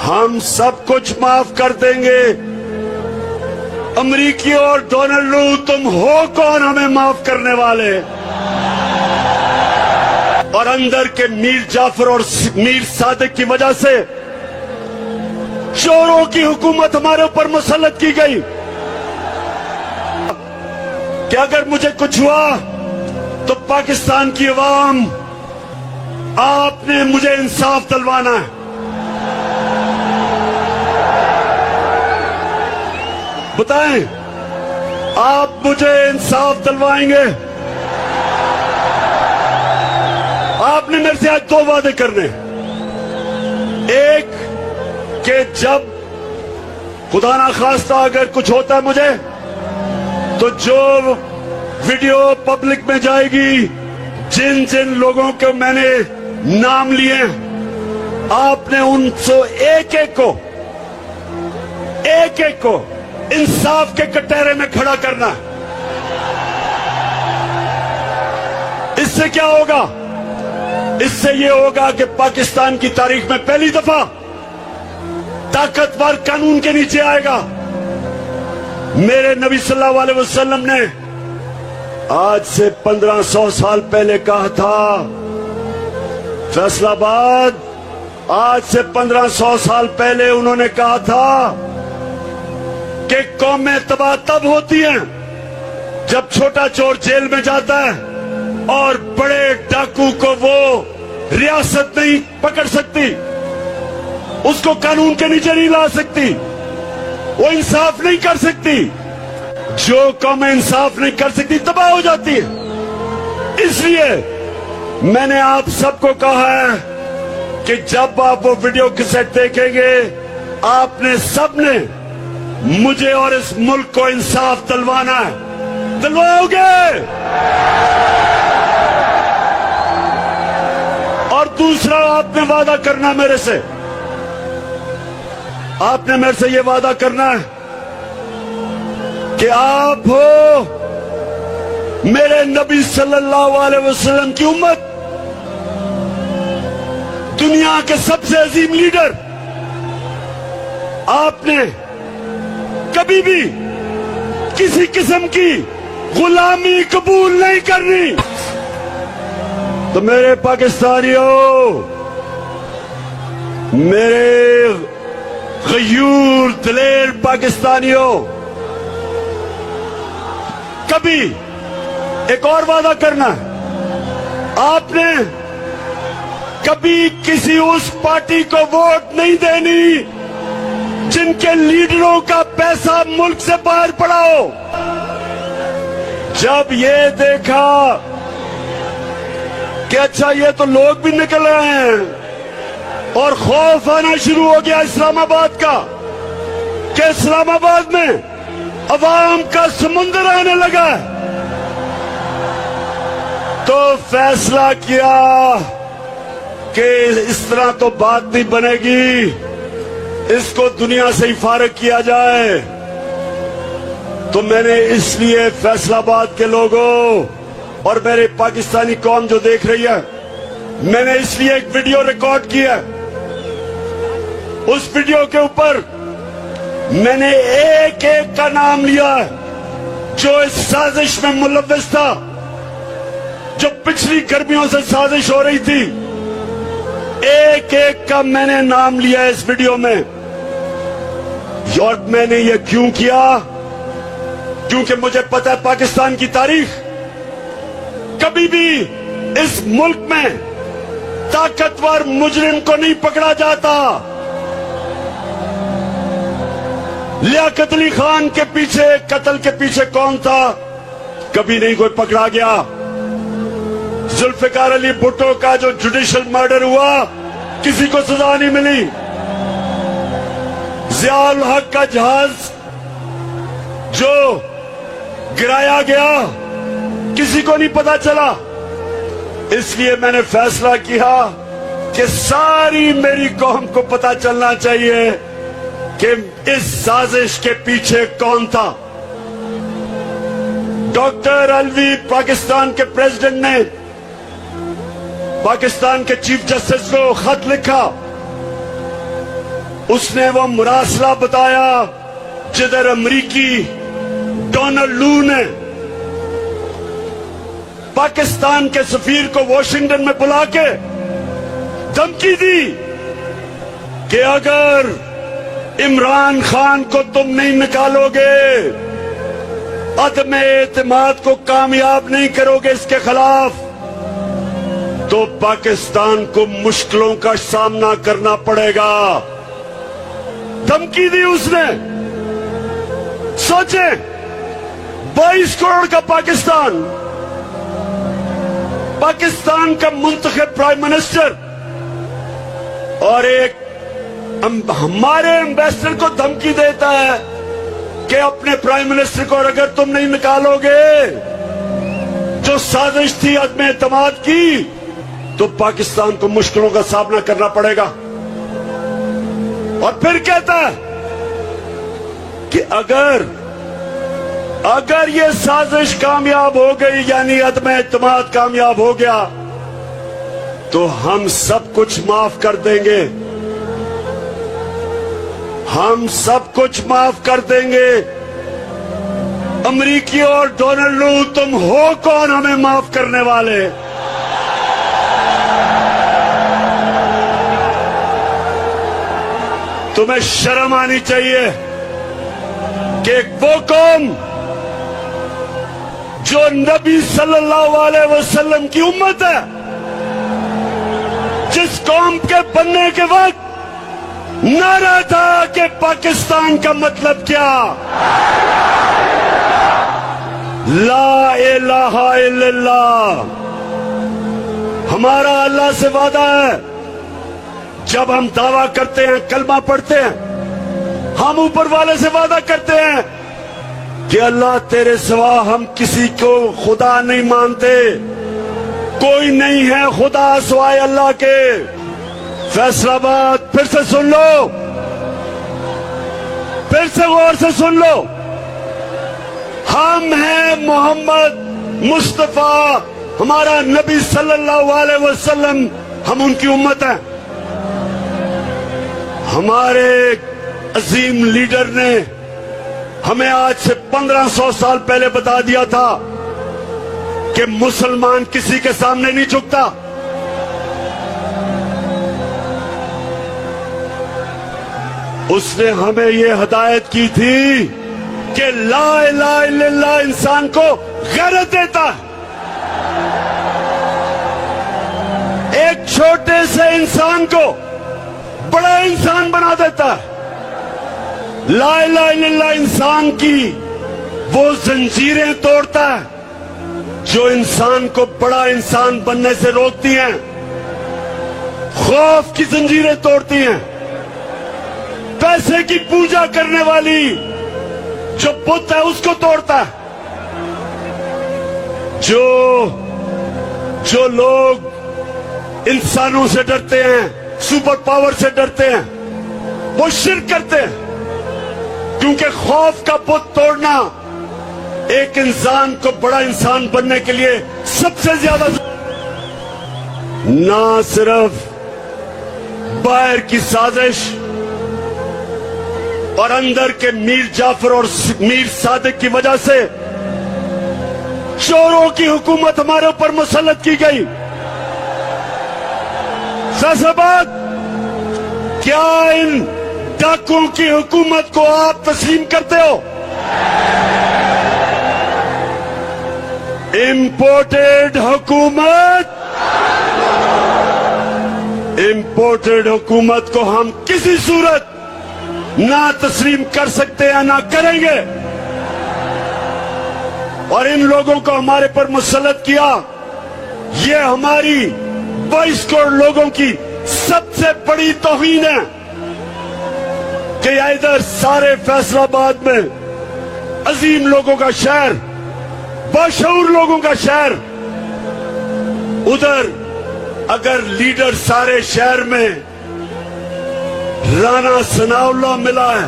ہم سب کچھ معاف کر دیں گے. امریکی اور ڈونلڈ لو تم ہو کون ہمیں معاف کرنے والے؟ اور اندر کے میر جعفر اور میر صادق کی وجہ سے چوروں کی حکومت ہمارے اوپر مسلط کی گئی کہ اگر مجھے کچھ ہوا تو پاکستان کی عوام، آپ نے مجھے انصاف دلوانا ہے. بتائیں، آپ مجھے انصاف دلوائیں گے؟ آپ نے میرے سے آج 2 وعدے کرنے. ایک کہ جب خدا نخواستہ اگر کچھ ہوتا ہے مجھے، تو جو ویڈیو پبلک میں جائے گی، جن جن لوگوں کے میں نے نام لیے، آپ نے ان سے ایک ایک کو انصاف کے کٹہرے میں کھڑا کرنا. اس سے کیا ہوگا؟ اس سے یہ ہوگا کہ پاکستان کی تاریخ میں پہلی دفعہ طاقتور قانون کے نیچے آئے گا. میرے نبی صلی اللہ علیہ وسلم نے آج سے 1500 سال پہلے کہا تھا، فیصل آباد آج سے 1500 سال پہلے انہوں نے کہا تھا کہ قومیں تباہ تب ہوتی ہیں جب چھوٹا چور جیل میں جاتا ہے اور بڑے ڈاکو کو وہ ریاست نہیں پکڑ سکتی، اس کو قانون کے نیچے نہیں لا سکتی، وہ انصاف نہیں کر سکتی. جو قومیں انصاف نہیں کر سکتی تباہ ہو جاتی ہے. اس لیے میں نے آپ سب کو کہا ہے کہ جب آپ وہ ویڈیو کیسٹ دیکھیں گے، آپ نے سب نے مجھے اور اس ملک کو انصاف دلوانا ہے. دلواؤ گے؟ اور دوسرا، آپ نے وعدہ کرنا میرے سے، آپ نے میرے سے یہ وعدہ کرنا ہے کہ آپ ہو میرے نبی صلی اللہ علیہ وسلم کی امت، دنیا کے سب سے عظیم لیڈر. آپ نے کبھی بھی کسی قسم کی غلامی قبول نہیں کرنی. تو میرے پاکستانیوں، میرے غیور دلیر پاکستانیوں، کبھی ایک اور وعدہ کرنا ہے، آپ نے کبھی کسی اس پارٹی کو ووٹ نہیں دینی جن کے لیڈروں کا پیسہ ملک سے باہر پڑا ہو. جب یہ دیکھا کہ اچھا یہ تو لوگ بھی نکل رہے ہیں، اور خوف آنا شروع ہو گیا اسلام آباد کا کہ اسلام آباد میں عوام کا سمندر آنے لگا ہے، تو فیصلہ کیا کہ اس طرح تو بات نہیں بنے گی، اس کو دنیا سے ہی فارغ کیا جائے. تو میں نے اس لیے فیصل آباد کے لوگوں اور میرے پاکستانی قوم جو دیکھ رہی ہے، میں نے اس لیے ایک ویڈیو ریکارڈ کیا. اس ویڈیو کے اوپر میں نے ایک کا نام لیا ہے جو اس سازش میں ملوث تھا، جو پچھلی گرمیوں سے سازش ہو رہی تھی. ایک کا میں نے نام لیا ہے اس ویڈیو میں. اور میں نے یہ کیوں کیا؟ کیونکہ مجھے پتا ہے پاکستان کی تاریخ کبھی بھی اس ملک میں طاقتور مجرم کو نہیں پکڑا جاتا. لیاقت علی خان کے پیچھے، قتل کے پیچھے کون تھا؟ کبھی نہیں کوئی پکڑا گیا. ذوالفقار علی بھٹو کا جو جوڈیشل مرڈر ہوا، کسی کو سزا نہیں ملی. ضیاء الحق کا جہاز جو گرایا گیا، کسی کو نہیں پتا چلا. اس لیے میں نے فیصلہ کیا کہ ساری میری قوم کو پتا چلنا چاہیے کہ اس سازش کے پیچھے کون تھا. ڈاکٹر الوی پاکستان کے پریزیڈنٹ نے پاکستان کے چیف جسٹس کو خط لکھا اس نے وہ مراسلہ بتایا جدھر امریکی ڈونلڈ لو نے پاکستان کے سفیر کو واشنگٹن میں بلا کے دھمکی دی کہ اگر عمران خان کو تم نہیں نکالو گے، عدم اعتماد کو کامیاب نہیں کرو گے اس کے خلاف، تو پاکستان کو مشکلوں کا سامنا کرنا پڑے گا۔ دھمکی دی اس نے۔ سوچیں، 22 کروڑ کا پاکستان کا منتخب پرائم منسٹر اور ایک ہمارے ایمبیسڈر کو دھمکی دیتا ہے کہ اپنے پرائم منسٹر کو اگر تم نہیں نکالو گے جو سازش تھی عدم اعتماد کی، تو پاکستان کو مشکلوں کا سامنا کرنا پڑے گا۔ اور پھر کہتا ہے کہ اگر یہ سازش کامیاب ہو گئی، یعنی عدم اعتماد کامیاب ہو گیا، تو ہم سب کچھ معاف کر دیں گے، ہم سب کچھ معاف کر دیں گے۔ امریکی اور ڈونلڈ لو، تم ہو کون ہمیں معاف کرنے والے؟ تمہیں شرم آنی چاہیے کہ وہ قوم جو نبی صلی اللہ علیہ وسلم کی امت ہے، جس قوم کے بننے کے وقت نعرہ تھا کہ پاکستان کا مطلب کیا، لا الہ الا اللہ، ہمارا اللہ سے وعدہ ہے، جب ہم دعویٰ کرتے ہیں، کلمہ پڑھتے ہیں، ہم اوپر والے سے وعدہ کرتے ہیں کہ اللہ تیرے سوا ہم کسی کو خدا نہیں مانتے، کوئی نہیں ہے خدا سوائے اللہ کے۔ فیصلہ آباد پھر سے سن لو، پھر سے غور سے سن لو، ہم ہیں محمد مصطفیٰ، ہمارا نبی صلی اللہ علیہ وسلم، ہم ان کی امت ہیں۔ ہمارے عظیم لیڈر نے ہمیں آج سے 1500 سال پہلے بتا دیا تھا کہ مسلمان کسی کے سامنے نہیں جھکتا۔ اس نے ہمیں یہ ہدایت کی تھی کہ لا الہ الا اللہ انسان کو غیرت دیتا ہے، ایک چھوٹے سے انسان کو بڑا انسان بنا دیتا ہے۔ لا الہ الا اللہ انسان کی وہ زنجیریں توڑتا ہے جو انسان کو بڑا انسان بننے سے روکتی ہیں، خوف کی زنجیریں توڑتی ہیں، پیسے کی پوجا کرنے والی جو بت ہے اس کو توڑتا ہے۔ جو لوگ انسانوں سے ڈرتے ہیں، سپر پاور سے ڈرتے ہیں، وہ شرک کرتے ہیں، کیونکہ خوف کا بت توڑنا ایک انسان کو بڑا انسان بننے کے لیے سب سے زیادہ، نہ صرف باہر کی سازش اور اندر کے میر جعفر اور میر صادق کی وجہ سے چوروں کی حکومت ہمارے اوپر مسلط کی گئی۔ فیصلہ، کیا ان ڈاکوں کی حکومت کو آپ تسلیم کرتے ہو؟ امپورٹڈ حکومت کو ہم کسی صورت نہ تسلیم کر سکتے ہیں، نہ کریں گے۔ اور ان لوگوں کو ہمارے پر مسلط کیا، یہ ہماری 22 کروڑ لوگوں کی سب سے بڑی توہین ہے کہ ادھر سارے فیصلہ آباد میں عظیم لوگوں کا شہر، باشعور لوگوں کا شہر، ادھر اگر لیڈر سارے شہر میں رانا ثناء اللہ ملا ہے،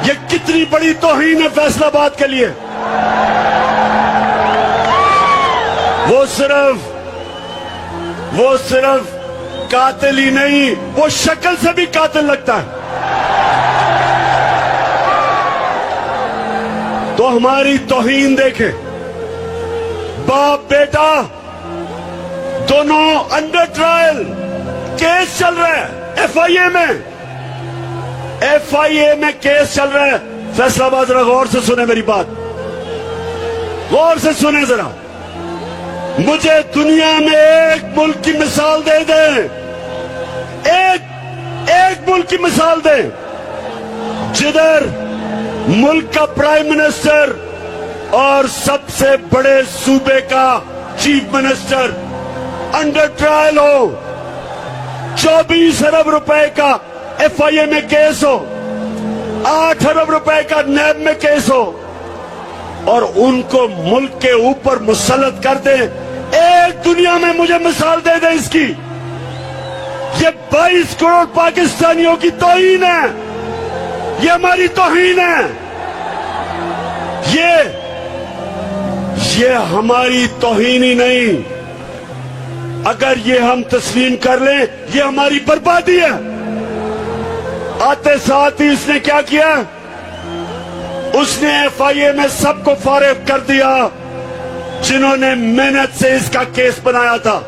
یہ کتنی بڑی توہین ہے فیصلہ آباد کے لیے۔ وہ صرف قاتل ہی نہیں، وہ شکل سے بھی قاتل لگتا ہے۔ تو ہماری توہین دیکھیں، باپ بیٹا دونوں انڈر ٹرائل، کیس چل رہا ہے ایف آئی اے میں کیس چل رہا ہے۔ فیصلہ آباد ذرا غور سے سنیں میری بات، غور سے سنیں ذرا۔ مجھے دنیا میں ایک ملک کی مثال دے دیں، ایک ملک کی مثال دیں جدھر ملک کا پرائم منسٹر اور سب سے بڑے صوبے کا چیف منسٹر انڈر ٹرائل ہو، 24 ارب روپے کا ایف آئی اے میں کیس ہو، 8 ارب روپے کا نیب میں کیس ہو، اور ان کو ملک کے اوپر مسلط کر دیں۔ ایک دنیا میں مجھے مثال دے دیں اس کی۔ یہ 22 کروڑ پاکستانیوں کی توہین ہے، یہ ہماری توہین ہے، یہ ہماری توہین ہی نہیں۔ اگر یہ ہم تسلیم کر لیں یہ ہماری بربادی ہے۔ آتے ساتھ ہی اس نے کیا کیا؟ اس نے ایف آئی اے میں سب کو فارغ کر دیا جنہوں نے محنت سے اس کا کیس بنایا تھا،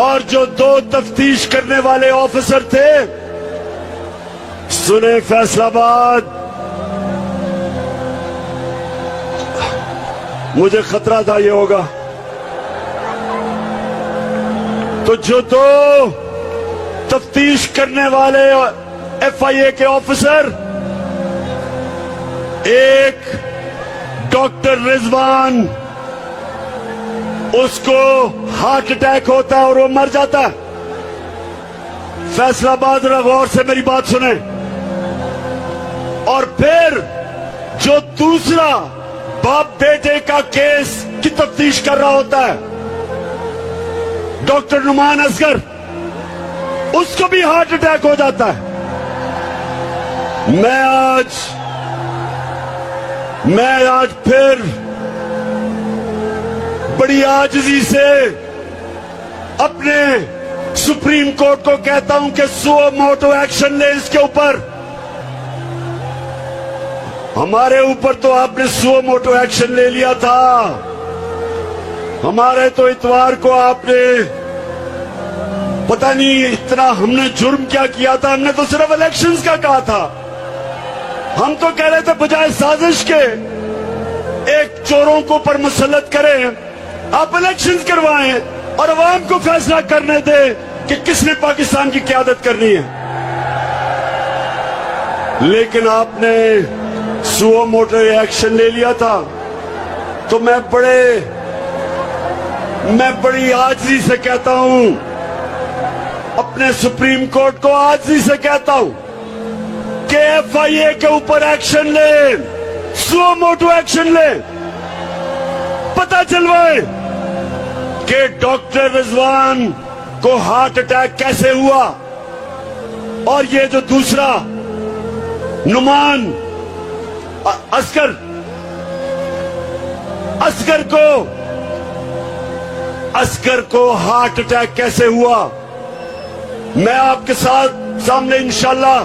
اور جو 2 تفتیش کرنے والے آفیسر تھے، سنیں فیصلہ آباد، مجھے خطرہ تھا یہ ہوگا، تو جو 2 تفتیش کرنے والے ایف آئی اے کے آفیسر، ایک ڈاکٹر رضوان، اس کو ہارٹ اٹیک ہوتا ہے اور وہ مر جاتا ہے۔ فیصلہ آباد ذرا غور سے میری بات سنیں۔ اور پھر جو دوسرا باپ بیٹے کا کیس کی تفتیش کر رہا ہوتا ہے، ڈاکٹر نعمان اصغر، اس کو بھی ہارٹ اٹیک ہو جاتا ہے۔ میں آج پھر بڑی عاجزی سے اپنے سپریم کورٹ کو کہتا ہوں کہ سو موٹو ایکشن لے اس کے اوپر۔ ہمارے اوپر تو آپ نے سو موٹو ایکشن لے لیا تھا، ہمارے تو اتوار کو آپ نے پتہ نہیں اتنا ہم نے جرم کیا کیا تھا، ہم نے تو صرف الیکشنز کا کہا تھا۔ ہم تو کہہ رہے تھے بجائے سازش کے ایک چوروں کو پر مسلط کریں، آپ الیکشنز کروائیں اور عوام کو فیصلہ کرنے دیں کہ کس نے پاکستان کی قیادت کرنی ہے۔ لیکن آپ نے سو موٹو ایکشن لے لیا تھا، تو میں بڑی عاجزی سے کہتا ہوں، اپنے سپریم کورٹ کو عاجزی سے کہتا ہوں کہ ایف آئی اے کے اوپر ایکشن لیں، سو موٹو ایکشن لیں، پتہ چلوائیں کہ ڈاکٹر رضوان کو ہارٹ اٹیک کیسے ہوا، اور یہ جو دوسرا نعمان اصغر کو ہارٹ اٹیک کیسے ہوا۔ میں آپ کے سامنے انشاءاللہ